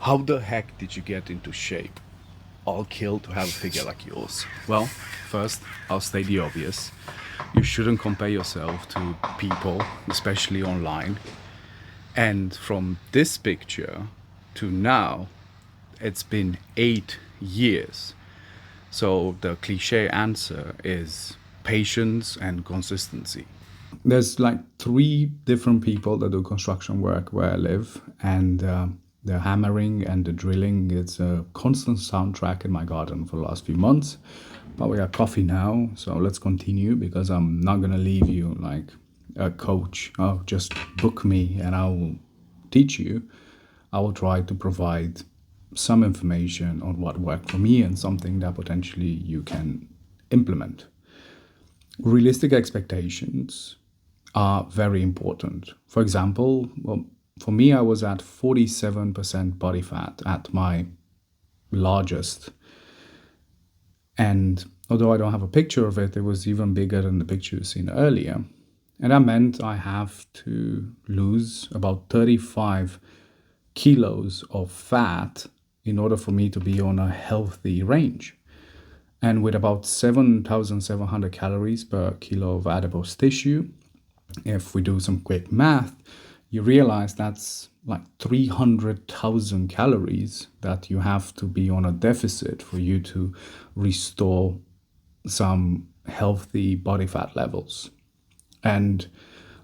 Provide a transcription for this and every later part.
How the heck did you get into shape? I'll kill to have a figure like yours. Well, first, I'll state the obvious. You shouldn't compare yourself to people, especially online. And from this picture to now, it's been 8 years. So the cliche answer is patience and consistency. There's like three different people that do construction work where I live, and the hammering and the drilling, it's a constant soundtrack in my garden for the last few months. But we got coffee now, so let's continue, because I'm not gonna leave you like a coach. Oh, just book me and I will teach you. I will try to provide some information on what worked for me and something that potentially you can implement. Realistic expectations are very important. For example, well, for me, I was at 47% body fat at my largest. And although I don't have a picture of it, it was even bigger than the picture you've seen earlier. And that meant I have to lose about 35 kilos of fat in order for me to be on a healthy range. And with about 7,700 calories per kilo of adipose tissue, if we do some quick math, you realize that's like 300,000 calories that you have to be on a deficit for you to restore some healthy body fat levels. And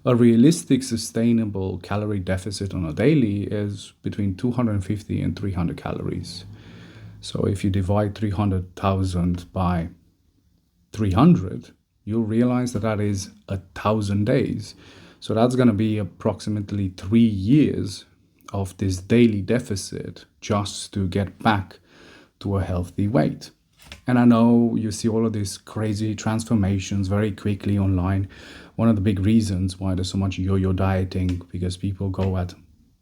a realistic, sustainable calorie deficit on a daily is between 250 and 300 calories. So if you divide 300,000 by 300, you'll realize that that is 1,000 days. So that's going to be approximately 3 years of this daily deficit just to get back to a healthy weight. And I know you see all of these crazy transformations very quickly online. One of the big reasons why there's so much yo-yo dieting, because people go at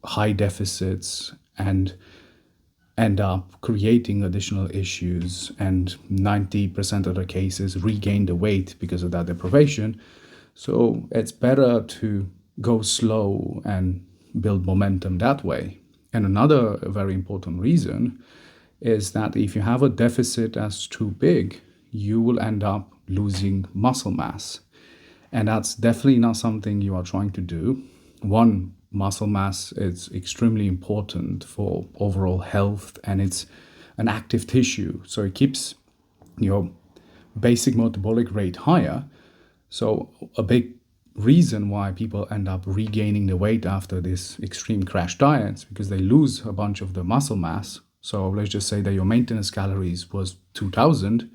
high deficits and end up creating additional issues, and 90% of the cases regain the weight because of that deprivation. So it's better to go slow and build momentum that way. And another very important reason is that if you have a deficit that's too big, you will end up losing muscle mass. And that's definitely not something you are trying to do. One, muscle mass is extremely important for overall health, and it's an active tissue. So it keeps your basic metabolic rate higher. So a big reason why people end up regaining the weight after this extreme crash diets, because they lose a bunch of the muscle mass. So let's just say that your maintenance calories was 2,000.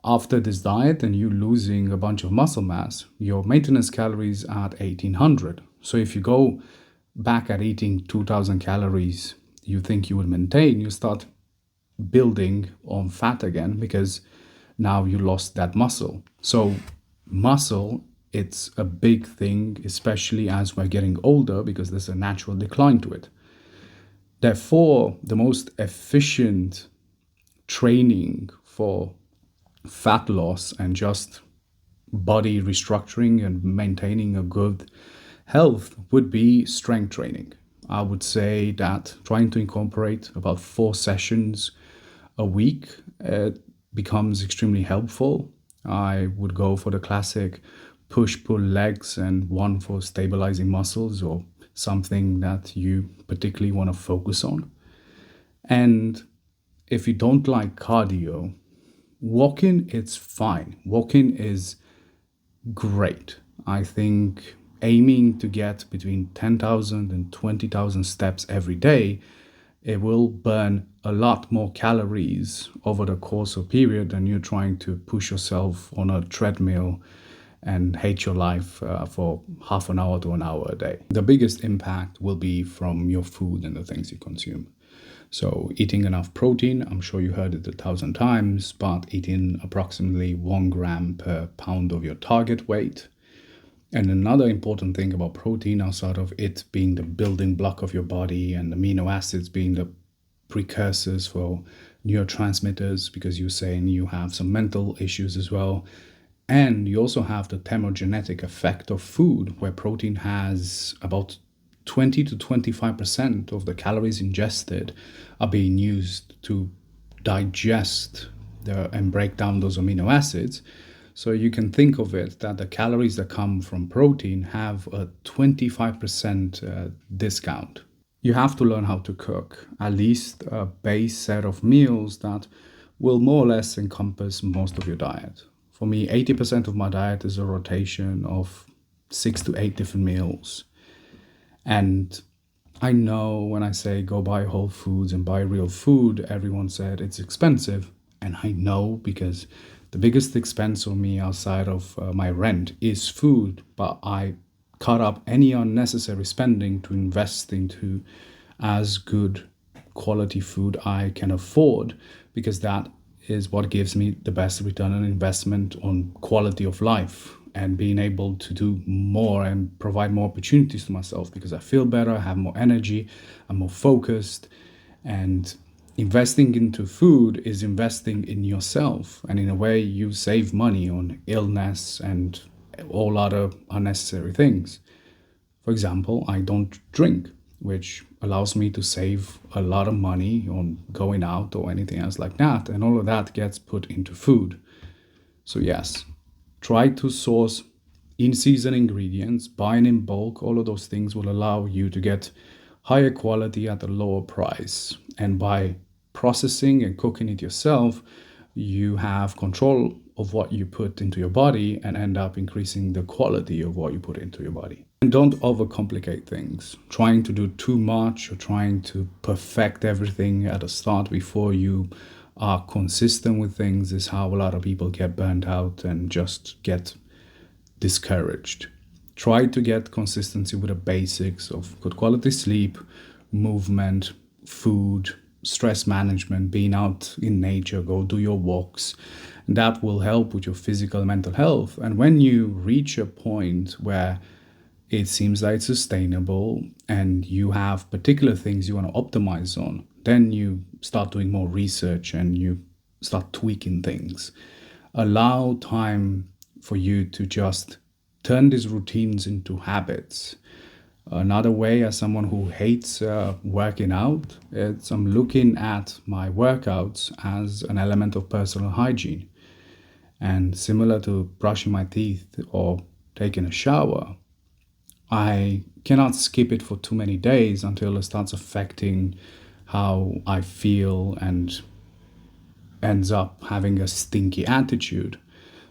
After this diet and you losing a bunch of muscle mass, your maintenance calories are at 1,800. So if you go back at eating 2,000 calories, you think you will maintain, you start building on fat again, because now you lost that muscle. So muscle, it's a big thing, especially as we're getting older, because there's a natural decline to it. Therefore, the most efficient training for fat loss and just body restructuring and maintaining a good health would be strength training. I would say that trying to incorporate about 4 sessions a week becomes extremely helpful. I would go for the classic push-pull legs and one for stabilizing muscles, or something that you particularly want to focus on. And if you don't like cardio, walking, it's fine. Walking is great. I think aiming to get between 10,000 and 20,000 steps every day, it will burn a lot more calories over the course of a period than you're trying to push yourself on a treadmill and hate your life for half an hour to an hour a day. The biggest impact will be from your food and the things you consume. So eating enough protein, I'm sure you heard it 1,000 times, but eating approximately 1 gram per pound of your target weight. And another important thing about protein, outside of it being the building block of your body and amino acids being the precursors for neurotransmitters, because you're saying you have some mental issues as well. And you also have the thermogenetic effect of food, where protein has about 20 to 25% of the calories ingested are being used to digest and break down those amino acids. So you can think of it that the calories that come from protein have a 25% discount. You have to learn how to cook at least a base set of meals that will more or less encompass most of your diet. For me, 80% of my diet is a rotation of 6 to 8 different meals. And I know when I say go buy Whole Foods and buy real food, everyone said it's expensive. And I know because the biggest expense for me outside of my rent is food, but I cut up any unnecessary spending to invest into as good quality food I can afford, because that is what gives me the best return on investment on quality of life and being able to do more and provide more opportunities to myself, because I feel better, I have more energy, I'm more focused. And investing into food is investing in yourself, and in a way you save money on illness and all other unnecessary things. For example, I don't drink, which allows me to save a lot of money on going out or anything else like that, and all of that gets put into food. So yes, try to source in-season ingredients, buying in bulk. All of those things will allow you to get higher quality at a lower price. And by processing and cooking it yourself, you have control of what you put into your body and end up increasing the quality of what you put into your body. And don't overcomplicate things. Trying to do too much or trying to perfect everything at the start before you are consistent with things is how a lot of people get burnt out and just get discouraged. Try to get consistency with the basics of good quality sleep, movement, food, stress management, being out in nature, go do your walks. That will help with your physical and mental health. And when you reach a point where it seems like it's sustainable and you have particular things you want to optimize on, then you start doing more research and you start tweaking things. Allow time for you to just turn these routines into habits. Another way, as someone who hates working out, I'm looking at my workouts as an element of personal hygiene. And similar to brushing my teeth or taking a shower, I cannot skip it for too many days until it starts affecting how I feel and ends up having a stinky attitude.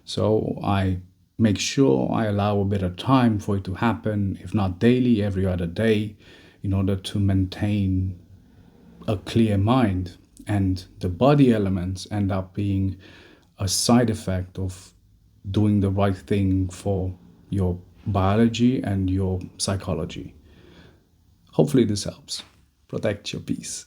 So I make sure I allow a bit of time for it to happen, if not daily, every other day, in order to maintain a clear mind. And the body elements end up being a side effect of doing the right thing for your biology and your psychology. Hopefully this helps. Protect your peace.